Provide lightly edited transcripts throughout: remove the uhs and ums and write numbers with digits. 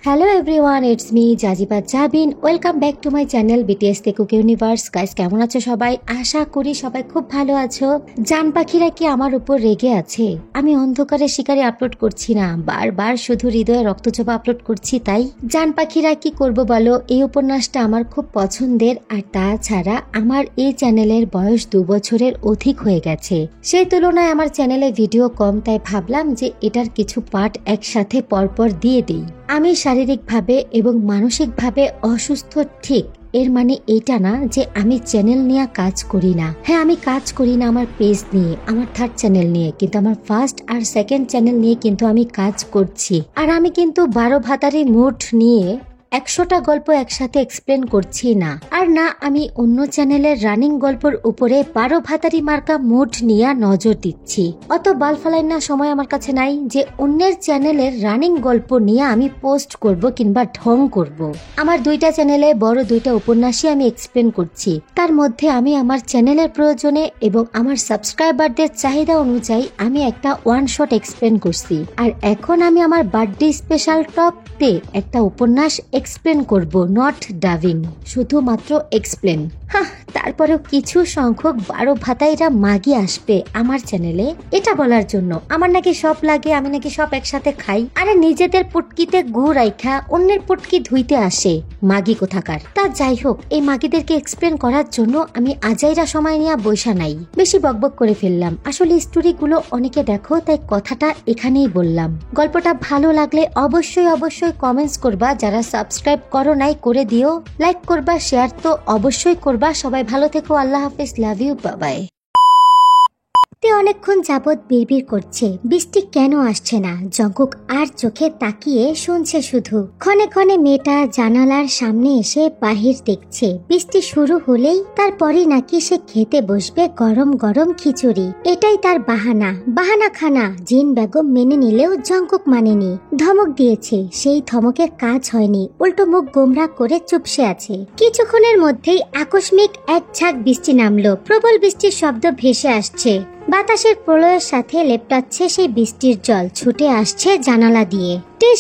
Hello everyone, it's me Jajiba Jabin. Welcome back to my channel BTS the cookie universe. Guys, কেমন আছো সবাই? আশা করি সবাই খুব ভালো আছো। জান পাখিরা কি আমার উপর রেগে আছে? আমি অন্ধকারে শিকারে আপলোড করছি না, বারবার শুধু হৃদয়ে রক্তচোপা আপলোড করছি। তাই জান পাখিরা কি করব বলো? এই উপন্যাসটা আমার খুব পছন্দের, আর তাছাড়া আমার এই চ্যানেলের বয়স 2 বছরের অধিক হয়ে গেছে। সেই তুলনায় আমার চ্যানেলে ভিডিও কম, তাই ভাবলাম যে এটার কিছু পার্ট একসাথে পরপর দিয়ে দিই। আমি শারীরিকভাবে এবং মানসিকভাবে অসুস্থ, ঠিক এর মানে এইটা না যে আমি চ্যানেল নিয়ে কাজ করি না। হ্যাঁ, আমি কাজ করি না আমার পেজ নিয়ে, আমার 3rd চ্যানেল নিয়ে, কিন্তু আমার 1st আর 2nd চ্যানেল নিয়ে কিন্তু আমি কাজ করছি। আর আমি কিন্তু 12 ভাতারি মুড নিয়ে 100টা গল্প একসাথে এক্সপ্লেন করছি না। আর না আমি অন্য চ্যানেলের রানিং গল্পের উপরে 12 ভাতারি মার্কা মুড নিয়ে নজর দিচ্ছি। অত বাল ফালাই না সময় আমার কাছে নাই যে অন্যের চ্যানেলের রানিং গল্প নিয়ে আমি পোস্ট করব কিংবা ঢং করব। আমার 2টা চ্যানেলে বড় 2টা উপন্যাসই আমি এক্সপ্লেন করছি। তার মধ্যে আমি আমার চ্যানেলের প্রয়োজনে এবং আমার সাবস্ক্রাইবারদের চাহিদা অনুযায়ী আমি একটা ওয়ান শট এক্সপ্লেন করছি। আর এখন আমি আমার বার্থডে স্পেশাল টপ তে একটা উপন্যাস এক্সপ্লেন করব, নট ডাবিং, শুধুমাত্র এক্সপ্লেন। তারপরেও কিছু সংখ্যক 12 ভাতাইরা মাগি আসবে আমার চ্যানেলে এটা বলার জন্য আমার নাকি সব লাগে, আমি নাকি সব একসাথে খাই। আরে নিজেদের পুটকিতে গু রাইখা অন্যের পুটকি ধুইতে আসে মাগি কোথাকার। তা যাই হোক, এই মাগিদেরকে এক্সপ্লেন করার জন্য আমি আজাইরা সময় নিয়ে বৈশা নাই। বেশি বকবক করে ফেললাম। আসলে স্টোরিগুলো অনেকে দেখো, তাই কথাটা এখানেই বললাম। গল্পটা ভালো লাগলে অবশ্যই কমেন্টস করবা। যারা সাবস্ক্রাইব করো নাই করে দিও, লাইক করবা, শেয়ার তো অবশ্যই করবা। সবাই ভালো থেকো, আল্লাহ হাফেজ, লাভ ইউ, বাই বাই। অনেকক্ষণ যাবৎ বিড়বিড় করছে, বৃষ্টি কেন আসছে না। জঙ্কুক আর চোখে তাকিয়ে শুনছে শুধু। ক্ষণে ক্ষণে মেয়েটা জানালার সামনে এসে বাহির দেখছে। বৃষ্টি শুরু হলেই তারপরই নাকি সে খেতে বসবে গরম গরম খিচুড়ি। এটাই তার বাহানা খানা। জিন বেগম মেনে নিলেও জঙ্কুক মানেনি, ধমক দিয়েছে। সেই ধমকে কাজ হয়নি, উল্টো মুখ গোমরা করে চুপসে আছে। কিছুক্ষণের মধ্যেই আকস্মিক এক ঝাঁক বৃষ্টি নামলো। প্রবল বৃষ্টির শব্দ ভেসে আসছে। বাতাসের প্রলয়ের সাথে লেপটাচ্ছে সেই বৃষ্টির জল, ছুটে আসছে জানালা দিয়ে।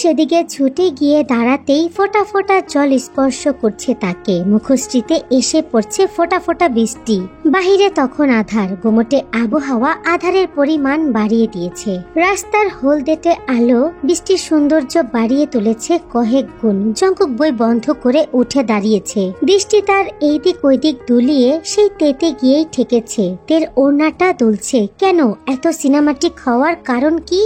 সেদিকে ছুটে গিয়ে দাঁড়াতেই ফোঁটা ফোঁটা জল স্পর্শ করছে তাকে। মুখশ্রীতে এসে পড়ছে ফোঁটা ফোঁটা বৃষ্টি। বাহিরে তখন আধার। গোমটে আবহাওয়া আধারের পরিমাণ বাড়িয়ে দিয়েছে। রাস্তার হলদেটে আলো বৃষ্টির সৌন্দর্য বাড়িয়ে তুলেছে কয়েক গুণ। জঙ্কুক বই বন্ধ করে উঠে দাঁড়িয়েছে। দৃষ্টি তার এইদিক ওইদিক দুলিয়ে সেই তেতে গিয়েই ঠেকেছে। তের ওড়নাটা দুলছে কেন? এত সিনেমাটিক হওয়ার কারণ কি?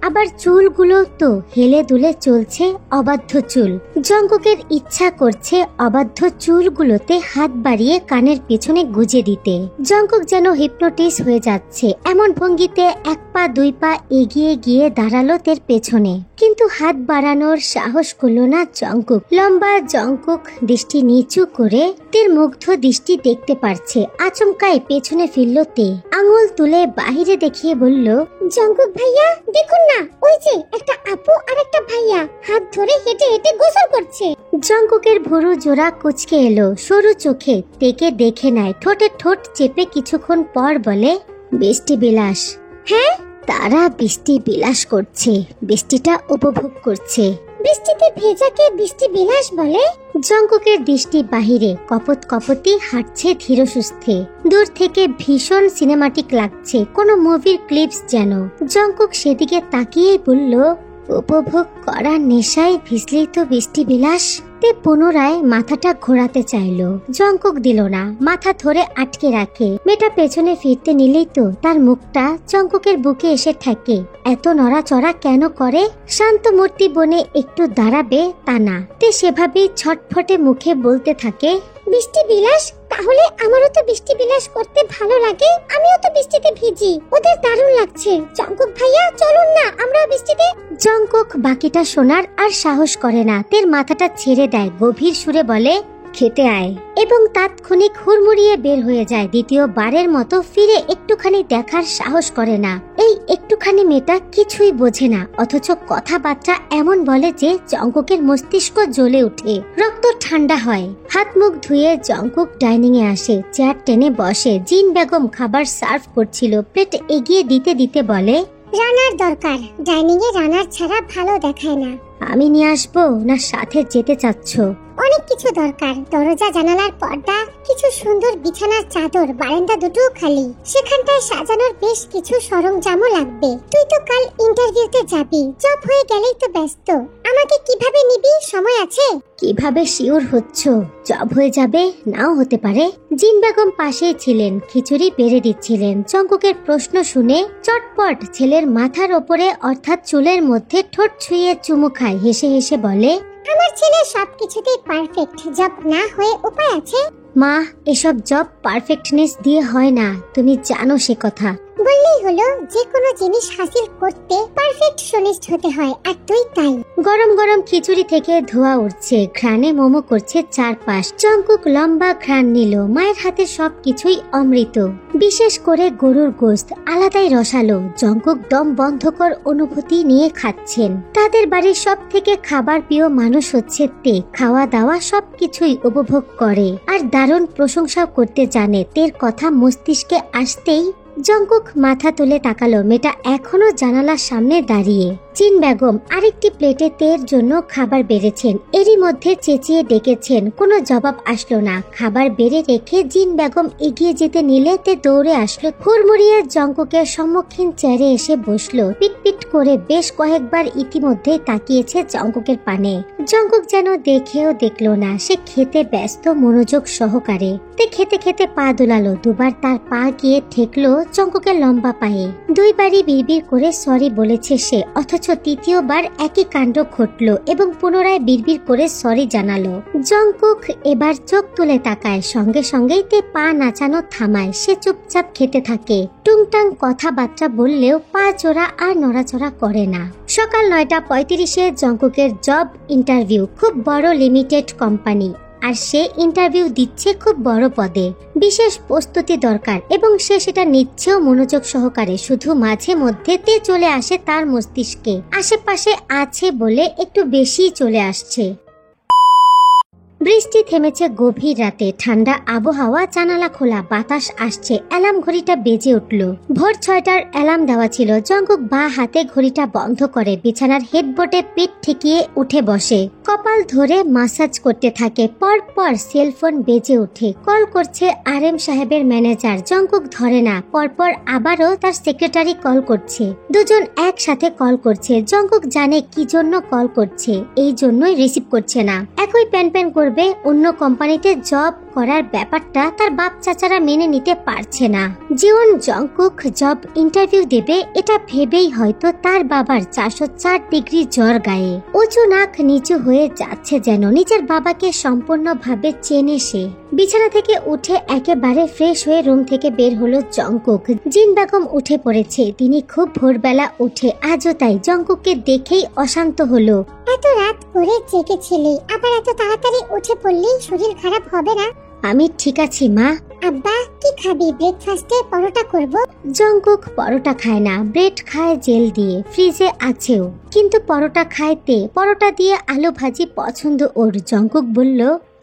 আবার চুলগুলো তো হেলে দুলে চলছে, অবাধ্য চুল। জঙ্কুকের ইচ্ছা করছে অবাধ্য চুলগুলোতে হাত বাড়িয়ে কানের পিছনে গুজে দিতে। জঙ্কুক যেন হিপনোটিস হয়ে যাচ্ছে। এমন ভঙ্গিতে 1 পা 2 পা এগিয়ে গিয়ে দাঁড়ালো তের পেছনে, কিন্তু হাত বাড়ানোর সাহস করল না জঙ্কুক। লম্বা জঙ্কুক দৃষ্টি নিচু করে তের মুগ্ধ দৃষ্টি দেখতে পারছে। আচমকায় পেছনে ফিরল তে, আঙুল তুলে বাহিরে দেখিয়ে বলল, জঙ্কুক ভাইয়া দেখুন না, ওই যে একটা আপু আর একটা ভাইয়া হাত ধরে হেঁটে হেঁটে গোসল করছে। জঙ্কুকের ভুরু জোড়া কুচকে এলো। সরু চোখে তেকে দেখে নেয়, ঠোঁটে ঠোঁট চেপে কিছুক্ষণ পর বলে, বৃষ্টি বিলাস। হ্যাঁ, তারা বৃষ্টি বিলাস করছে, বৃষ্টিটা উপভোগ করছে। বৃষ্টিতে ভেজাকে বৃষ্টি বিলাস বলে? জঙ্কুকের দৃষ্টি বাহিরে। কপত কপতি হাঁটছে ধীর সুস্থে। দূর থেকে ভীষণ সিনেমাটিক লাগছে, কোনো মুভির ক্লিপস যেন। জঙ্কুক সেদিকে তাকিয়েই বলল, উপভোগ করার নেশায় ভিজলি তো বৃষ্টি বিলাস। তে পুনরায় মাথাটা ঘোরাতে চাইলো। জঙ্কুক দিল না, মাথা ধরে আটকে রাখে। মেয়েটা পেছনে ফিরতে নিলেই তো তার মুখটা জঙ্কুকের বুকে এসে ঠেকে। এত নড়াচড়া কেন করে? শান্ত মূর্তি বনে একটু দাঁড়াবে তা না। তে সেভাবেই ছটফটে মুখে বলতে থাকে, বৃষ্টি বিলাস? তাহলে আমারও তো বৃষ্টি বিলাস করতে ভালো লাগে, আমিও তো বৃষ্টিতে ভিজি। ওদের দারুণ লাগছে। জঙ্কুক ভাইয়া চলুন না আমরা বৃষ্টিতে। জঙ্কুক বাকিটা শোনার আর সাহস করে না। তের মাথাটা ছেড়ে দেয়, গভীর সুরে বলে, খেতে আয়, এবং তাৎক্ষণিক হুড়মুড়িয়ে বের হয়ে যায়। দ্বিতীয়বারের মতো ফিরে একটুখানি দেখার সাহস করে না। এই একটুখানি মেয়েটা কিছুই বোঝে না, অথচ কথাবার্তা এমন বলে যে জঙ্কুকের মস্তিষ্ক জ্বলে ওঠে, রক্ত ঠান্ডা হয়। হাত মুখ ধুয়ে জঙ্কুক ডাইনিং এ আসে, চেয়ার টেনে বসে। জিন বেগম খাবার সার্ভ করছিল। প্লেট এগিয়ে দিতে দিতে বলে, রানার দরকার, ডাইনিং এ রানার ছাড়া ভালো দেখায় না। আমি নিয়ে আসবো না সাথে যেতে চাচ্ছ? অনেক কিছু দরকার, দরজা জানালার পর্দা, কিছু সুন্দর বিছানার চাদর, বারান্দা দুটো খালি, সেখানটায় সাজানোর বেশ কিছু সরঞ্জামও লাগবে। তুই তো কাল ইন্টারভিউতে যাবি, জব হয়ে গেলেই তো ব্যস্ত। আমাকে কিভাবে নিবি, সময় আছে? কিভাবে শিওর হচ্ছ জব হয়ে যাবে? নাও হতে পারে। জিন বেগম পাশেই ছিলেন, খিচুড়ি বেড়ে দিচ্ছিলেন। জঙ্কুকের প্রশ্ন শুনে চটপট ছেলের মাথার ওপরে অর্থাৎ চুলের মধ্যে ঠোঁট ছুঁয়ে চুমু খায়, হেসে হেসে বলে, আমার ছেলে সবকিছুতেই পারফেক্ট, জব না হয়ে উপায় আছে? মা, এসব জব পারফেক্টনেস দিয়ে হয় না, তুমি জানো সে কথা। বললেই হলো, যে কোনো জিনিস হাসিল করতে পারফেকশনিস্ট হতে হয়, আর তুই তাই। গরম গরম খিচুড়ি থেকে ধোঁয়া উঠছে, ঘ্রাণে মোমো করছে চারপাশ। জঙ্কুক লম্বা ঘ্রাণ নিল। মায়ের হাতে সবকিছুই অমৃত, বিশেষ করে গরুর গোশত আলাদাই রসালো। জঙ্কুক দম বন্ধকর অনুভূতি নিয়ে খাচ্ছেন। তাদের বাড়ির সব থেকে খাবার প্রিয় মানুষ হচ্ছে তে। খাওয়া দাওয়া সবকিছুই উপভোগ করে আর দারুণ প্রশংসা করতে জানে। তের কথা মস্তিষ্কে আসতেই জঙ্কুক মাথা তুলে তাকালো। মেয়েটা এখনো জানালার সামনে দাঁড়িয়ে। জিন বেগম আরেকটি প্লেটে তের জন্য খাবার বেড়েছেন, এরই মধ্যে চেঁচিয়ে ডেকেছেন। কোনো জবাব আসলো না। খাবার বেড়ে রেখে জিন বেগম এগিয়ে যেতে নিলে তে দৌড়ে আসলো। হুড়মুড়িয়ে জঙ্কুকের সম্মুখীন চেয়ারে এসে বসলো। পিটপিট করে বেশ কয়েকবার ইতিমধ্যে তাকিয়েছে জঙ্কুকের পানে। জঙ্কুক যেন দেখেও দেখলো না, সে খেতে ব্যস্ত মনোযোগ সহকারে। তে খেতে খেতে পা দুলালো। দুবার তার পা গিয়ে ঠেকলো জঙ্কুকের লম্বা পায়ে। দুইবারই বিড়বিড় করে সরি বলেছে সে, অথচ তৃতীয়বার একই কাণ্ড ঘটলো এবং পুনরায় বিড়বিড় করে সরি জানালো। জঙ্কুক এবার চোখ তুলে তাকায়, সঙ্গে সঙ্গেই তে পা নাচানো থামায়। সে চুপচাপ খেতে থাকে। টুংটাং কথাবার্তা বললেও পা চোরা আর নড়াচড়া করে না। সকাল 9:35 জঙ্কুকের জব ইন্টারভিউ, খুব বড় লিমিটেড কোম্পানি, আর সে ইন্টারভিউ দিচ্ছে খুব বড় পদে। বিশেষ প্রস্তুতি দরকার এবং সে সেটা নিচ্ছেও মনোযোগ সহকারে। শুধু মাঝে মধ্যে তে চলে আসে তার মস্তিষ্কে, আশেপাশে আছে বলে একটু বেশি চলে আসছে। বৃষ্টি থেমেছে গভীর রাতে। ঠান্ডা আবহাওয়া, জানালা খোলা, বাতাস আসছে। অ্যালার্ম ঘড়িটা বেজে উঠল। ভোর 6টার অ্যালার্ম দেওয়া ছিল। জঙ্কুক বাঁ হাতে ঘড়িটা বন্ধ করে বিছানার হেডবোর্ডে পিঠ ঠেকিয়ে উঠে বসে। কপাল ধরে মাসাজ করতে থাকে। পরপর সেলফোন বেজে ওঠে। কল করছে RM সাহেবের ম্যানেজার। জঙ্কুক ধরে না। পরপর আবারও তার সেক্রেটারি কল করছে। দুজন একসাথে কল করছে। জঙ্কুক জানে কি জন্য কল করছে, এই জন্যই রিসিভ করছে না। একই প্যান প্যান করবে। অন্য কোম্পানিতে জব করার ব্যাপারটা তার বাপ চাচারা মেনে নিতে পারছে না। জীবন জঙ্কুক জব ইন্টারভিউ দেবে এটা ভেবেই হয়তো তার বাবার 404 ডিগ্রি জ্বর গায়ে। উঁচু নাক নিচু হয়ে যাচ্ছে যেন। নিজের বাবাকে সম্পূর্ণভাবে চেনে সে। বিছানা থেকে উঠে একেবারে ফ্রেশ হয়ে রুম থেকে বের হলো জঙ্কুক। জিন বেগম উঠে পড়েছে। তিনি খুব ভোরবেলা উঠে, আজও তাই। জঙ্কুককে দেখেই অশান্ত হলো। এত রাত করে জেগেছিলি, আবার এত তাড়াতাড়ি উঠে পড়লি, শরীর খারাপ হবে না? আমি ঠিক আছি মা। আব্বা কি খাবি? ব্রেকফাস্টে পরোটা করব। জঙ্কুক পরোটা খায় না, ব্রেড খায় জেল দিয়ে, ফ্রিজে আছেও। কিন্তু পরোটা খায় তে। পরোটা দিয়ে আলু ভাজি পছন্দ ওর। জঙ্কুক বলল,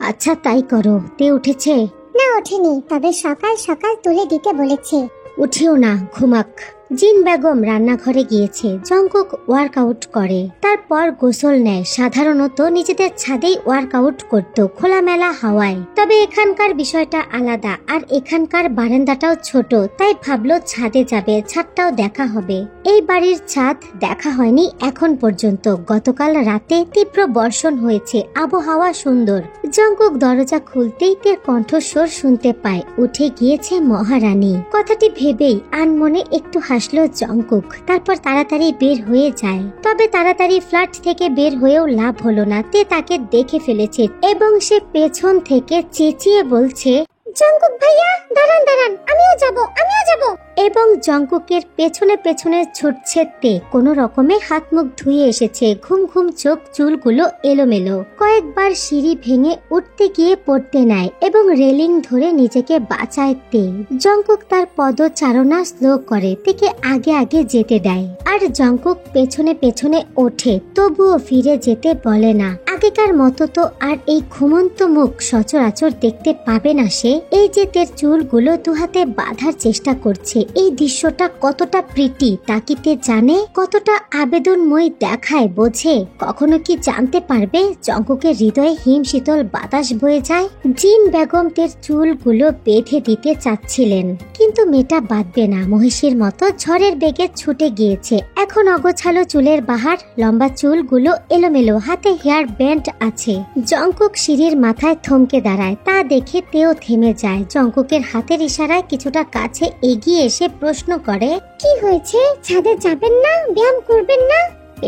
আচ্ছা তাই করো। তে উঠেছে? না, ওঠেনি, তবে সকাল সকাল তুলে দিতে বলেছে। উঠিও না, ঘুমাক। জিন বেগম রান্নাঘরে গিয়েছে। জঙ্কুক ওয়ার্কআউট করে, তারপর গোসল নেয়। সাধারণত নিজেদের ছাদেই ওয়ার্কআউট করত, খোলামেলা হাওয়ায়। তবে এখানকার বিষয়টা আলাদা, আর এখানকার বারান্দাটাও ছোট। তাই ভাবলো ছাদে যাবে, ছাদটাও দেখা হবে। এই বাড়ির ছাদ দেখা হয়নি এখন পর্যন্ত। গতকাল রাতে তীব্র বর্ষণ হয়েছে, আবহাওয়া সুন্দর। জঙ্কুক দরজা খুলতেই তের কণ্ঠস্বর শুনতে পায়, উঠে গিয়েছে মহারানী। কথাটি ভেবেই আনমনে একটু হাসলো জঙ্কুক। তারপর তাড়াতাড়ি বের হয়ে যায়। তবে তাড়াতাড়ি ফ্ল্যাট থেকে বের হয়েও লাভ হলো না। তে তাকে দেখে ফেলেছে এবং সে পেছন থেকে চেঁচিয়ে বলছে, জঙ্কুক ভাইয়া, দাঁড়ান দাঁড়ান, আমিও যাব, আমিও যাব। এবং জঙ্কুকের পেছনে পেছনে ছুটছে তে। কোনো রকমে হাত মুখ ধুয়ে এসেছে। ঘুম ঘুম চোখ, চুলগুলো এলোমেলো। কয়েকবার সিঁড়ি ভেঙে উঠতে গিয়ে পড়তে নেয় এবং রেলিং ধরে নিজেকে বাঁচায় তে। জঙ্কুক তার পদচারণা স্লো করে, তেকে আগে আগে যেতে দেয়। আর জঙ্কুক পেছনে পেছনে ওঠে, তবুও ফিরে যেতে বলে না। আগেকার মতো তো আর এই ঘুমন্ত মুখ সচরাচর দেখতে পাবে না সে। এই যে তের চুলগুলো দুহাতে বাঁধার চেষ্টা করছে, এই দৃশ্যটা কতটা প্রীতি তাকিতে জানে, কতটা আবেদনময় দেখায় বোঝে। কখনো কি জানতে পারবে জঙ্কুকের হৃদয়ে হিম শীতল বাতাস বয়ে যায়। জিন বেগম তের চুলগুলো বেঁধে দিতে চাচ্ছিলেন, কিন্তু মেয়েটা বাঁধবে না, মহিষীর মতো ঝড়ের বেগে ছুটে গিয়েছে। এখন অগোছালো চুলের বাহার, লম্বা চুলগুলো এলোমেলো, হাতে হেয়ার ব্যান্ড আছে। জঙ্কুক সিঁড়ির মাথায় থমকে দাঁড়ায়, তা দেখে তেও থেমে যায়। জঙ্কুকের হাতের ইশারায় কিছুটা কাছে এগিয়ে এসে প্রশ্ন করে, কি হয়েছে? ছাদে যাবেন না? ব্যায়াম করবেন না?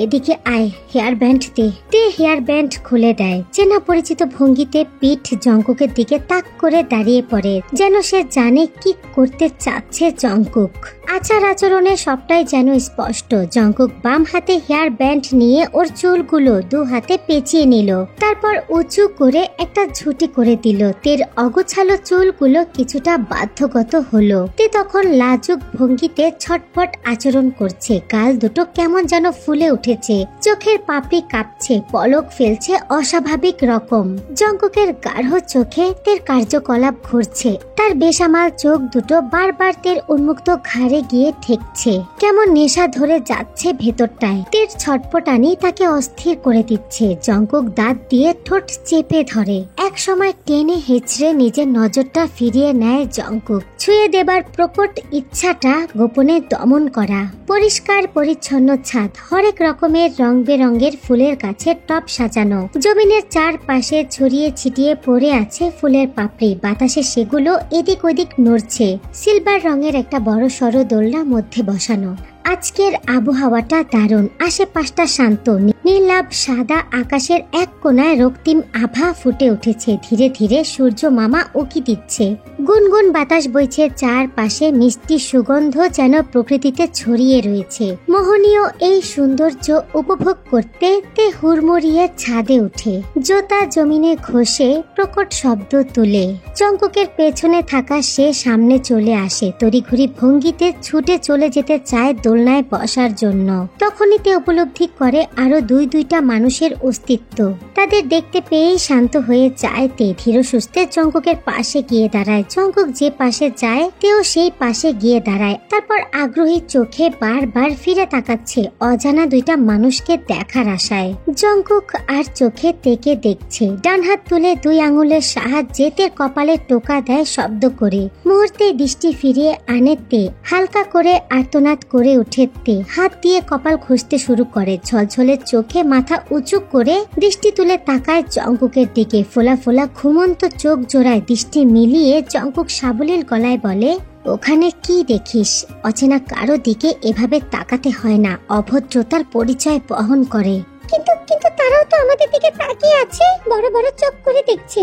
এদিকে আয়, হেয়ার ব্যান্ড দে। তে হেয়ার ব্যান্ড খুলে দেয়। চেনা পরিচিত ভঙ্গিতে পিঠ জঙ্কুকের দিকে তাক করে দাঁড়িয়ে পড়ে, যেন সে জানে কি করতে চাচ্ছে জঙ্কুক। আচার আচরণে সবটাই যেন স্পষ্ট। জঙ্কুক বাম হাতে হেয়ার ব্যান্ড নিয়ে ওর চুলগুলো দু হাতে পেঁচিয়ে নিল, তারপর উঁচু করে একটা ঝুঁটি করে দিল। তের অগোছালো চুলগুলো কিছুটা বাধ্যগত হলো। তে তখন লাজুক ভঙ্গিতে ছটফট আচরণ করছে, গাল দুটো কেমন যেন ফুলে উঠেছে, চোখের পাপড়ি কাঁপছে, পলক ফেলছে অস্বাভাবিক রকম। জঙ্কুকের গাঢ় চোখে তের কার্যকলাপ ঘুরছে, তার বেসামাল চোখ দুটো বারবার তের উন্মুক্ত ঘাড়ে গিয়ে ঠেকছে, কেমন নেশা ধরে যাচ্ছে ভেতরটায়। তের ছটপটানি তাকে অস্থির করে দিচ্ছে। জঙ্কুক দাঁত দিয়ে ঠোঁট চেপে ধরে, এক সময় টেনে হেঁচড়ে নিজের নজরটা ফিরিয়ে নেয় জঙ্কুক। ছুঁয়ে দেবার প্রকট ইচ্ছাটা গোপনে দমন করা। পরিষ্কার পরিচ্ছন্ন ছাদ, হরেক রকমের রং বেরঙের ফুলের গাছের টব সাজানো, জমিনের চারপাশে ছড়িয়ে ছিটিয়ে পড়ে আছে ফুলের পাপড়ি, বাতাসে সেগুলো এদিক ওদিক নড়ছে। সিলভার রঙের একটা বড় সড়ো দোলনা মধ্যে বসানো। আজকের আবহাওয়াটা দারুণ, আশেপাশটা শান্ত, নীলাভ সাদা আকাশের এক কোনায় রক্তিম আভা ফুটে উঠেছে। ধীরে ধীরে সূর্য মামা উকি দিচ্ছে, গুনগুন বাতাস বইছে চারপাশে, মিষ্টি সুগন্ধ যেন প্রকৃতিতে ছড়িয়ে রয়েছে। মোহনীয় এই সৌন্দর্য উপভোগ করতে তে হুড়মুড়িয়ে ছাদে উঠে, জোতা জমিনে ঘষে প্রকট শব্দ তুলে। জঙ্কুকের পেছনে থাকা সে সামনে চলে আসে, তড়িঘড়ি ভঙ্গিতে ছুটে চলে যেতে চায় দোলনায় বসার জন্য। তখনই তে উপলব্ধি করে আরো দুইটা মানুষের অস্তিত্ব। তাদের দেখতে পেয়েই শান্ত হয়ে যায় তে। ধীর সুস্থে জঙ্কুকের পাশে গিয়ে দাঁড়ায়। জঙ্কুক যে পাশে যায় তেও সেই পাশে গিয়ে দাঁড়ায়, তারপর আগ্রহী চোখে বারবার ফিরে তাকাচ্ছে অজানা দুইটা মানুষকে দেখার আশায়। জঙ্কুক আর চোখে তেকে দেখছে, ডান হাত তুলে দুই আঙুলের সাহায্যে তের কপালে টোকা দেয় শব্দ করে। মুহূর্তে দৃষ্টি ফিরিয়ে আনে তে, হালকা করে আর্তনাদ করে উঠে তে, হাত দিয়ে কপাল ঘষতে শুরু করে। ঝলঝলে চোখে মাথা উঁচু করে দৃষ্টি তুলে তাকায় জঙ্কুকের দিকে। ফোলা ফোলা ঘুমন্ত চোখ জোড়ায় দৃষ্টি মিলিয়ে জঙ্কুক সাবলীল গলায় বলে, ওখানে কি দেখিস? অচেনা কারো দিকে এভাবে তাকাতে হয় না, অভদ্রতার পরিচয় বহন করে। কিন্তু তারাও তো আমাদের দিকে তাকিয়ে আছে, বড় বড় চোখ করে দেখছে।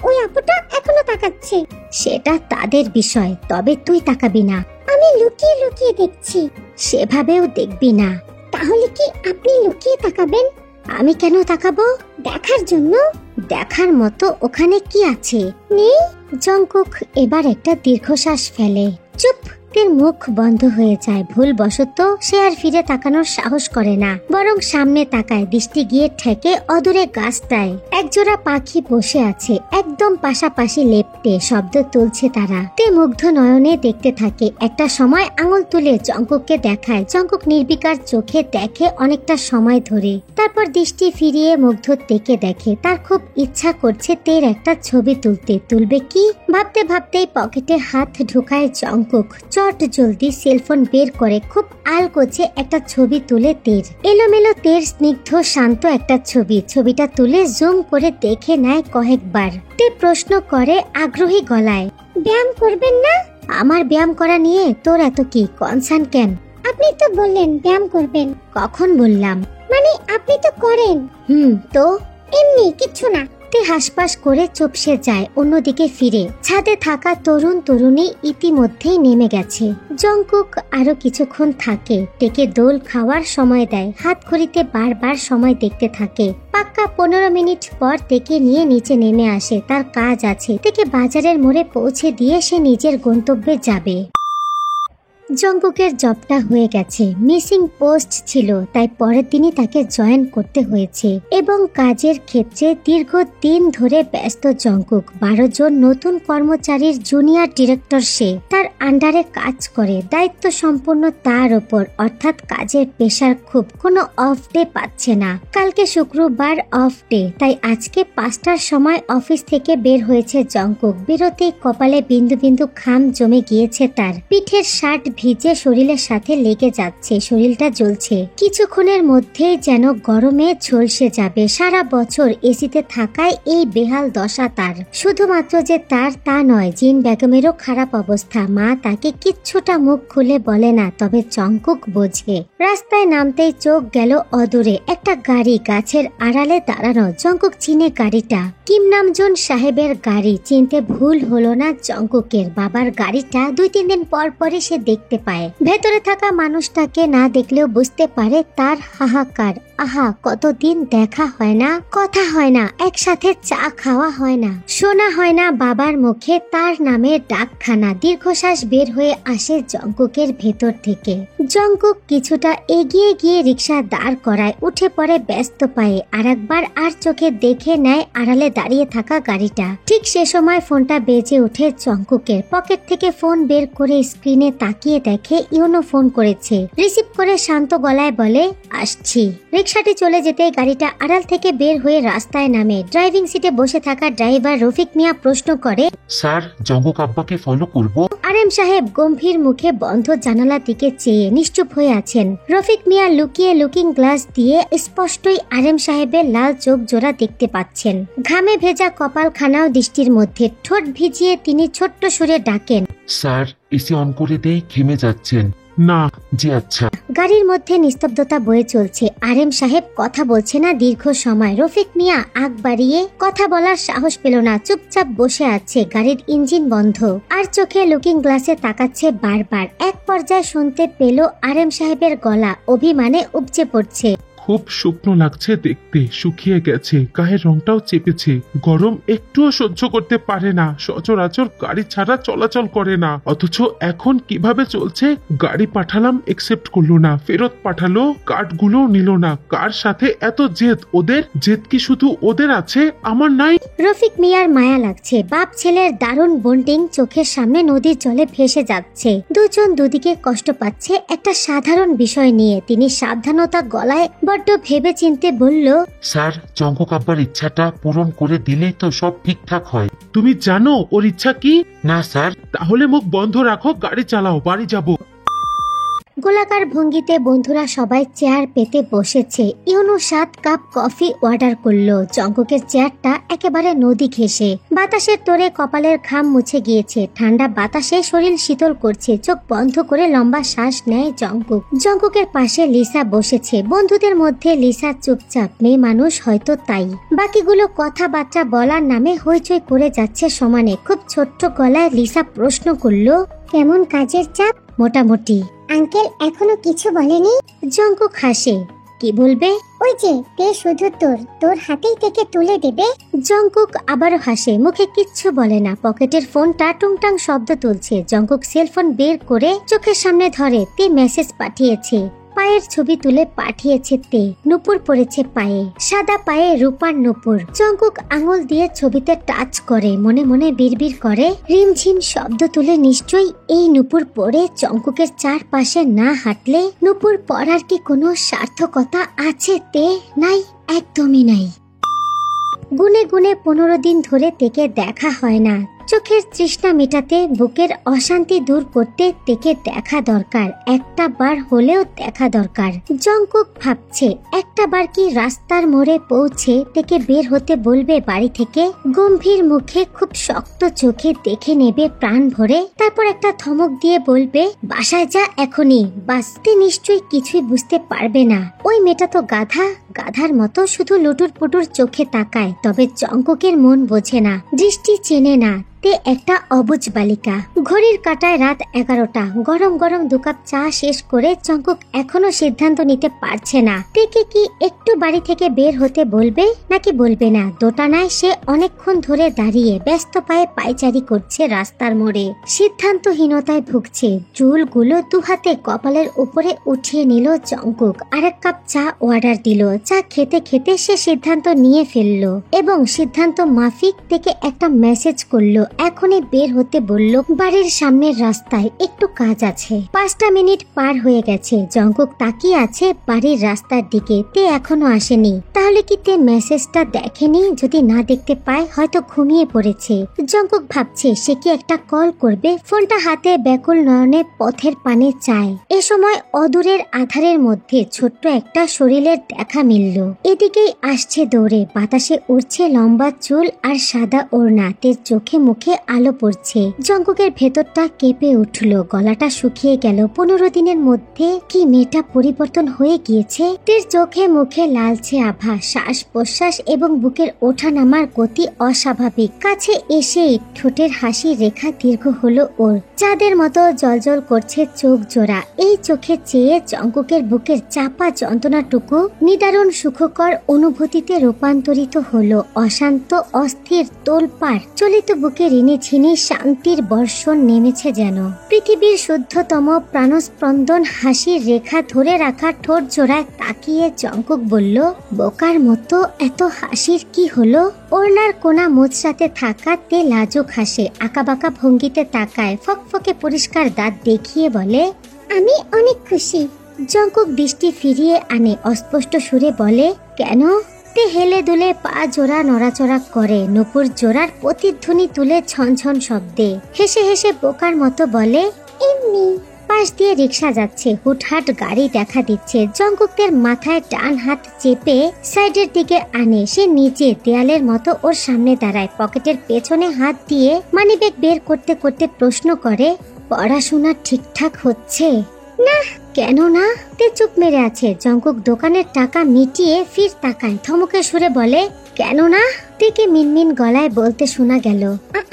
ওই আপুটা এখনো তাকাচ্ছে। সেটা তাদের বিষয়, তবে তুই তাকাবি না। আমি লুকিয়ে লুকিয়ে দেখছি। সেভাবেও দেখবি না। তাহলে কি আপনি লুকিয়ে তাকাবেন? আমি কেন তাকাবো? দেখার জন্য। দেখার মতো ওখানে কি আছে? নেই। জঙ্কুক এবার একটা দীর্ঘশ্বাস ফেলে। চুপ। তের মুখ বন্ধ হয়ে যায়। ভুলবশত সে আর ফিরে তাকানোর সাহস করে না, বরং সামনে তাকায়। দৃষ্টি গিয়ে ঠেকে অদূরে গাছটায় একজোড়া পাখি বসে আছে, একদম পাশাপাশি লেপ্টে। শব্দ তুলছে তারা। তে মুগ্ধ নয়নে দেখতে থাকে। একটা সময় আঙুল তুলে জঙ্কুককে দেখায়। জঙ্কুক নির্বিকার চোখে দেখে অনেকটা সময় ধরে, তারপর দৃষ্টি ফিরিয়ে মুগ্ধ তেকে দেখে। তার খুব ইচ্ছা করছে তের একটা ছবি তুলতে। তুলবে কি ভাবতে ভাবতেই পকেটে হাত ঢুকায় জঙ্কুক। চট জলদি সেলফোন বের করে খুব আলগোছে একটা ছবি তুলে তের। এলোমেলো তের স্নিগ্ধ শান্ত একটা ছবি। ছবিটা তুলে জুম করে দেখে নেয় কয়েকবার। তে প্রশ্ন করে আগ্রহী গলায়, ব্যায়াম করবেন না? আমার ব্যায়াম করা নিয়ে তোর এত কি কনসার্ন কেন? আপনি তো বললেন ব্যায়াম করবেন। কখন বললাম? মানে আপনি তো করেন। তো এমনি কিছু না। তে হাসপাস করে চুপসে যায়, অন্যদিকে ফিরে। ছাদে থাকা তরুণ তরুণী ইতিমধ্যেই নেমে গেছে। জঙ্কুক আরো কিছুক্ষণ থাকে, টেকে দোল খাওয়ার সময় দেয়। হাত ঘড়িতে বারবার সময় দেখতে থাকে। পাক্কা 15 মিনিট পর তেকে নিয়ে নিচে নেমে আসে। তার কাজ আছে। তেকে বাজারের মোড়ে পৌঁছে দিয়ে সে নিজের গন্তব্যে যাবে। জঙ্কুকের জবটা হয়ে গেছে, মিসিং পোস্ট ছিল, তাই পরের দিনই তাকে জয়েন করতে হয়েছে এবং কাজের ক্ষেত্রে দীর্ঘদিন ধরে ব্যস্ত জঙ্কুক। 12 জন নতুন কর্মচারীর জুনিয়র ডিরেক্টর সে, তার আন্ডারে কাজ করে, দায়িত্ব সম্পূর্ণ তার ওপর, অর্থাৎ কাজের প্রেশার খুব, কোনো অফ ডে পাচ্ছে না। কালকে শুক্রবার অফ ডে, তাই আজকে 5টার সময় অফিস থেকে বের হয়েছে জঙ্কুক। বেরোতেই কপালে বিন্দু বিন্দু ঘাম জমে গিয়েছে তার, পিঠের শার্ট ভিজে শরীরের সাথে লেগে যাচ্ছে, শরীরটা জ্বলছে। কিছুক্ষণের মধ্যেই যেন গরমে ঝলসে যাবে। সারা বছর এসিতে থাকায় এই বেহাল দশা তার। শুধুমাত্র যে তার তা নয়, জিন বেগমেরও খারাপ অবস্থা। মা তাকে কিচ্ছুটা মুখ খুলে বলে না, তবে জঙ্কুক বোঝে। রাস্তায় নামতেই চোখ গেল অদূরে একটা গাড়ি গাছের আড়ালে দাঁড়ানো। জঙ্কুক চিনে গাড়িটা, কিম নামজুন সাহেবের গাড়ি। চিনতে ভুল হলো না জঙ্কুকের। বাবার গাড়িটা 2-3 দিন পর পরে সে দেখতে পায়। ভেতরে থাকা মানুষটাকে না দেখলেও বুঝতে পারে তার হাহাকার। আহা, কতদিন দেখা হয় না, কথা হয় না, একসাথে চা খাওয়া হয় না, শোনা হয় না বাবার মুখে তার নামের ডাকখানা। দীর্ঘশ্বাস বের হয়ে আসে জঙ্কুকের ভেতর থেকে। জঙ্কুক কিছুটা এগিয়ে গিয়ে রিক্সা দাঁড় করায়, উঠে পড়ে ব্যস্ত পায়ে। আর একবার আর চোখে দেখে নেয় আড়ালে দাঁড়িয়ে থাকা গাড়িটা। ঠিক সে সময় ফোনটা বেজে ওঠে জঙ্কুকের। পকেট থেকে ফোন বের করে স্ক্রিনে তাকিয়ে দেখে ইউনো ফোন করেছে। রিসিভ করে শান্ত গলায় বলে, আসছি। রিক্সাটি চলে যেতেই গাড়িটা আড়াল থেকে বের হয়ে রাস্তায় নামে। ড্রাইভিং সিটে বসে থাকা ড্রাইভার রফিক মিয়া প্রশ্ন করে, স্যার জঙ্কুক আব্বাকে ফলো করব? আরএম সাহেব গম্ভীর মুখে বন্ধ জানালার দিকে চেয়ে নিশ্চুপ হয়ে আছেন। রফিক মিয়া লুকিয়ে লুকিং গ্লাস দিয়ে স্পষ্টই আরএম সাহেবের লাল চোখ জোড়া দেখতে পাচ্ছেন। ঘামে ভেজা কপালখানাও দৃষ্টির মধ্যে। ঠোঁট ভিজিয়ে তিনি ছোট্ট সুরে ডাকেন, স্যার এসি অন করে দেই, ঘেমে যাচ্ছেন। না, জি আচ্ছা। গাড়ির মধ্যে নিস্তব্ধতা বয়ে চলছে। আরএম সাহেব কথা বলছে না দীর্ঘ সময়। রফিক মিয়া আগ বাড়িয়ে কথা বলার সাহস পেল না, চুপচাপ বসে আছে। গাড়ির ইঞ্জিন বন্ধ, আর চোখে লুকিং গ্লাসে তাকাচ্ছে বারবার। এক পর্যায়ে শুনতে পেল আরএম সাহেবের গলা অভিমানে উপচে পড়ছে, খুব শুকনো লাগছে দেখতে, শুকিয়ে গেছে, গায়ের রংটাও চেপেছে, গরম একটুও সহ্য করতে পারে না, সচরাচর গাড়ি ছাড়া চলাচল করে না, অথচ এখন কিভাবে চলছে। গাড়ি পাঠালাম, একসেপ্ট করলো না, ফেরত পাঠালো, কার্ডগুলো নিল না। কার সাথে এত জেদ ওদের? জেদ কি শুধু ওদের আছে, আমার নাই? রফিক মিয়ার মায়া লাগছে। বাপ ছেলের দারুণ বন্ডিং চোখের সামনে নদীর জলে ভেসে যাচ্ছে। দুজন দুদিকে কষ্ট পাচ্ছে একটা সাধারণ বিষয় নিয়ে। তিনি সাবধানতা গলায় বড্ড ভেবে চিনতে বলল, স্যার জঙ্কুক আব্বার ইচ্ছাটা পূরণ করে দিলেই তো সব ঠিকঠাক হয়। তুমি জানো ওর ইচ্ছা কি? না স্যার। তাহলে মুখ বন্ধ রাখো, গাড়ি চালাও, বাড়ি যাবো। গোলাকার ভঙ্গিতে বন্ধুরা সবাই চেয়ার পেতে বসেছে। ইউনু 7 কাপ কফি অর্ডার করলো। জঙ্কুকের চেয়ারটা একেবারে নদী ঘেঁষে। বাতাসের তোরে কপালের ঘাম মুছে গিয়েছে। ঠান্ডা বাতাসে শরীর শীতল করছে। চোখ বন্ধ করে লম্বা শ্বাস নেয় জঙ্কুক। জঙ্কুকের পাশে লিসা বসেছে। বন্ধুদের মধ্যে লিসা চুপচাপ, মেয়ে মানুষ হয়তো তাই। বাকিগুলো কথাবার্তা বলার নামে হইচই করে যাচ্ছে সমানে। খুব ছোট্ট গলায় লিসা প্রশ্ন করলো, কেমন কাজের চাপ? মোটামুটি। আঙ্কেল এখনো কিছু বলেনি? জঙ্কুক হাসে, কি বলবে? ওই যে তে শুধু তোর হাতেই থেকে তুলে দেবে। জঙ্কুক আবারও হাসে, মুখে কিচ্ছু বলে না। পকেটের ফোনটা টুংটাং শব্দ তুলছে। জঙ্কুক সেলফোন বের করে চোখের সামনে ধরে। তে মেসেজ পাঠিয়েছে। পায়ের ছবি তুলে পাঠিয়েছে তে। নুপুর পড়েছে পায়ে, সাদা পায়ে রূপার নুপুর। জঙ্কুক আঙুল দিয়ে ছবিতে টাচ করে, মনে মনে বিড়বিড় করে, রিমঝিম শব্দ তুলে নিশ্চয়ই এই নুপুর পরে জঙ্কুকের চারপাশে না হাঁটলে। নুপুর পরার কি কোনো সার্থকতা আছে তে? নাই, একদমই নাই। গুনে গুনে 15 দিন ধরে তেকে দেখা হয় না। চোখের তৃষ্ণা মেটাতে, বুকের অশান্তি দূর করতে তেকে দেখা দরকার। একটা বার হলেও দেখা দরকার। জঙ্কুক ভাবছে, একটা বার কি রাস্তার মোড়ে পৌঁছে তেকে বের হতে বলবে বাড়ি থেকে। গম্ভীর মুখে খুব শক্ত চোখে দেখে নেবে প্রাণ ভরে। তারপর একটা ধমক দিয়ে বলবে, বাসায় যা এখনই। বাঁচতে নিশ্চয়ই কিছুই বুঝতে পারবে না। ওই মেয়েটা তো গাধা, গাধার মতো শুধু লুটুর পুটুর চোখে তাকায়। তবে জঙ্কুকের মন বোঝে না, দৃষ্টি চেনে না। তে একটা অবুঝ বালিকা। ঘড়ির কাঁটায় রাত 11টা। গরম গরম 2 কাপ চা শেষ করে জঙ্কুক এখনো সিদ্ধান্ত নিতে পারছে না তেকে কি একটু বাড়ি থেকে বের হতে বলবে নাকি বলবে না। দোটানায় সে অনেকক্ষণ ধরে দাঁড়িয়ে ব্যস্ত পায়ে পায়চারি করছে রাস্তার মোড়ে। সিদ্ধান্তহীনতায় ভুগছে। চুলগুলো 2 হাতে কপালের উপরে উঠিয়ে নিল জঙ্কুক। আরেক কাপ চা অর্ডার দিল। চা খেতে খেতে সে সিদ্ধান্ত নিয়ে ফেললো এবং সিদ্ধান্ত মাফিক থেকে একটা মেসেজ করলো। এখনই বের হতে বলল। বাড়ির সামনের রাস্তায় একটু কাজ আছে। 5টা মিনিট পার হয়ে গেছে। জঙ্কুক তাকিয়ে আছে বাড়ির রাস্তার দিকে। তে এখনো আসেনি। তাহলে কি তে মেসেজটা দেখেনি? যদি না দেখতে পায় হয়তো ঘুমিয়ে পড়েছে। জঙ্কুক ভাবছে সে কি একটা কল করবে। ফোনটা হাতে ব্যাকুল নয়নে পথের পানে চায়। এ সময় অদূরের আধারের মধ্যে ছোট্ট একটা শরীরের দেখা মিলল। এদিকেই আসছে দৌড়ে। বাতাসে উড়ছে লম্বা চুল আর সাদা ওড়না। তের চোখে মুখে আলো পড়ছে। জঙ্কুকের ভেতরটা কেঁপে উঠল। গলাটা শুকিয়ে গেল। 15 দিনের মধ্যে কি মেয়েটা পরিবর্তন হয়ে গিয়েছে। তের চোখে মুখে লালচে আভা। শ্বাস প্রশ্বাস এবং বুকের ওঠা নামার গতি অস্বাভাবিক। কাছে এসেই ঠোঁটের হাসির রেখা দীর্ঘ হলো ওর। চাঁদের মতো জলজল করছে চোখ জোড়া। এই চোখে চেয়ে জঙ্কুকের বুকের চাপা যন্ত্রণাটুকু নিদারুণ সুখকর অনুভূতিতে রূপান্তরিত হলো। অশান্ত অস্থির তোলপাড় চলিত বুকে ঋণে ঝিনি শান্তির বর্ষণ নেমেছে যেন। পৃথিবীর শুদ্ধতম প্রাণস্পন্দন হাসির রেখা ধরে রাখা ঠোঁট জোড়ায় তাকিয়ে জঙ্কুক বলল, বোকার মতো এত হাসির কি হলো? ওড়নার কোনা মোচড়াতে থাকা তে লাজুক হাসে। আঁকাবাঁকা ভঙ্গিতে তাকায়। ফকফকে পরিষ্কার দাঁত দেখিয়ে বলে, আমি অনেক খুশি। জঙ্কুক দৃষ্টি ফিরিয়ে আনে। অস্পষ্ট সুরে বলে, কেন? তে হেলে দুলে পা জোড়া নড়াচড়া করে। নুপুর জোড়ার প্রতিধ্বনি তুলে ছনছন শব্দে। হেসে হেসে বোকার মতো বলে, এমনি। পাশ দিয়ে রিক্সা যাচ্ছে। হুটহাট গাড়ি দেখা দিচ্ছে। জঙ্কুকের মাথায় ডান হাত চেপে সাইডের দিকে আনে। সে নিচে দেয়ালের মতো ওর সামনে দাঁড়ায়। পকেটের পেছনে হাত দিয়ে মানিব্যাগ বের করতে করতে প্রশ্ন করে, পড়াশোনা ঠিকঠাক হচ্ছে? না। কেন না? তে চুপ মেরে আছে। জঙ্কুক দোকানের টাকা মিটিয়ে ফির তাকায়। ধমকে সুরে বলে, কেন না? থেকে মিনমিন গলায় বলতে শোনা গেল,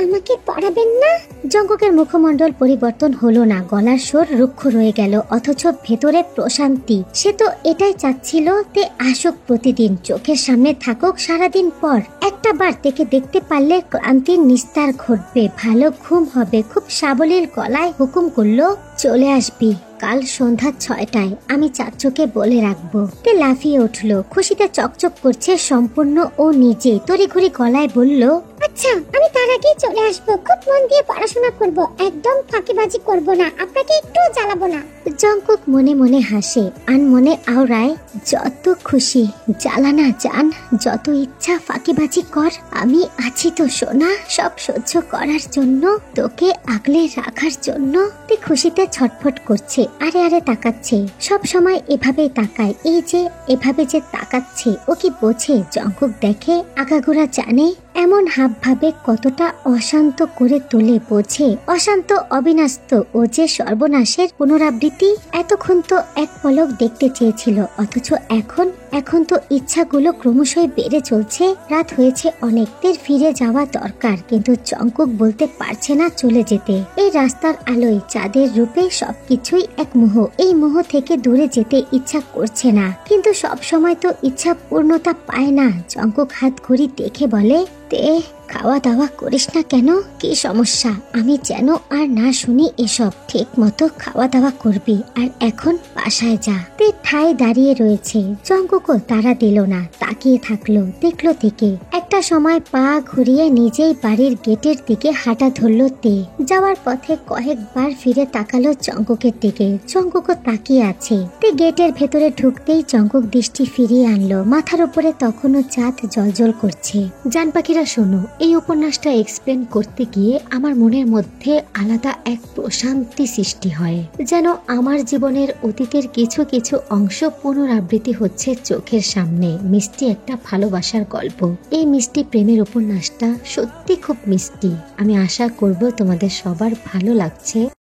আমাকে পড়াবেন না? জঙ্কুকের মুখমণ্ডল পরিবর্তন হলো না। গলার স্বর রুক্ষ রয়ে গেল। অথচ ভেতরে প্রশান্তি। সে তো এটাই চাচ্ছিল তে আসুক প্রতিদিন। চোখের সামনে থাকুক সারাদিন পর। একটা বার থেকে দেখতে পারলে ক্লান্তির নিস্তার ঘটবে। ভালো ঘুম হবে। খুব সাবলীল গলায় হুকুম করলো, চলে আসবি কাল সন্ধ্যা 6টায়। আমি চাচুকে বলে রাখবো। তে লাফিয়ে উঠলো। খুশিতে চকচক করছে সম্পূর্ণ ও নিজে। তড়িঘড়ি গলায় বলল, আচ্ছা, আমি তার আগেই চলে আসবো। খুব মন দিয়ে পড়াশোনা করব। একদম ফাঁকিবাজি করব না। আপনাকে একটু জ্বালাবো না। জঙ্কুক মনে মনে হাসে। আনমনে আওড়ায়, যত খুশি জ্বালানা জান। যত ইচ্ছা ফাঁকিবাজি কর। আমি আছি তো সোনা, সব সহ্য করার জন্য, তোকে আগলে রাখার জন্য। তে খুশিতে ছটফট করছে। আরে আরে তাকাচ্ছে। সব সময় এভাবেই তাকায়। এই যে এভাবে যে তাকাচ্ছে, ও কি বোঝে? জঙ্কুক দেখে, আগাগোড়া জানে। এমন হাব ভাবে কতটা অশান্ত করে তোলে বোঝে। অশান্ত অবিনাস্ত ও যে সর্বনাশের পুনরাবৃত্তি। এতক্ষণ তো এক পলক দেখতে চেয়েছিল। অথচ এখন তো ইচ্ছাগুলো ক্রমশই বেড়ে চলছে। রাত হয়েছে অনেক। দের ফিরে যাওয়া দরকার। কিন্তু জঙ্কুক বলতে পারছে না চলে যেতে। এই রাস্তার আলোয় চাঁদের রূপে সবকিছুই এক মোহ। এই মোহ থেকে দূরে যেতে ইচ্ছা করছে না। কিন্তু সব সময় তো ইচ্ছা পূর্ণতা পায় না। জঙ্কুক হাত ঘড়ি দেখে বলে, তে খাওয়া দাওয়া করিস না কেন? কি সমস্যা? আমি যেন আর না শুনি এসব। ঠিক মতো খাওয়া দাওয়া করবি। আর এখন বাসায় যা। তে ঠায় দাঁড়িয়ে রয়েছে। জঙ্কুকও তারা দিল না। তাকিয়ে থাকলো। দেখলো থেকে একটা সময় পা ঘুরিয়ে নিজেই বাড়ির গেটের দিকে হাঁটা ধরলো তে। যাওয়ার পথে কয়েকবার ফিরে তাকালো জঙ্কুকের দিকে। জঙ্কুকও তাকিয়ে আছে। তে গেটের ভেতরে ঢুকতেই জঙ্কুক দৃষ্টি ফিরিয়ে আনলো। মাথার উপরে তখনও চাঁদ জলজল করছে। জান পাখিরা শোনো, এই উপন্যাসটা এক্সপ্লেন করতে গিয়ে আমার মনের মধ্যে আলাদা এক প্রশান্তি সৃষ্টি হয়। যেন আমার জীবনের অতীতের কিছু কিছু অংশ পুনরাবৃত্তি হচ্ছে চোখের সামনে। মিষ্টি একটা ভালোবাসার গল্প। এই মিষ্টি প্রেমের উপন্যাসটা সত্যি খুব মিষ্টি। আমি আশা করব তোমাদের সবার ভালো লাগছে।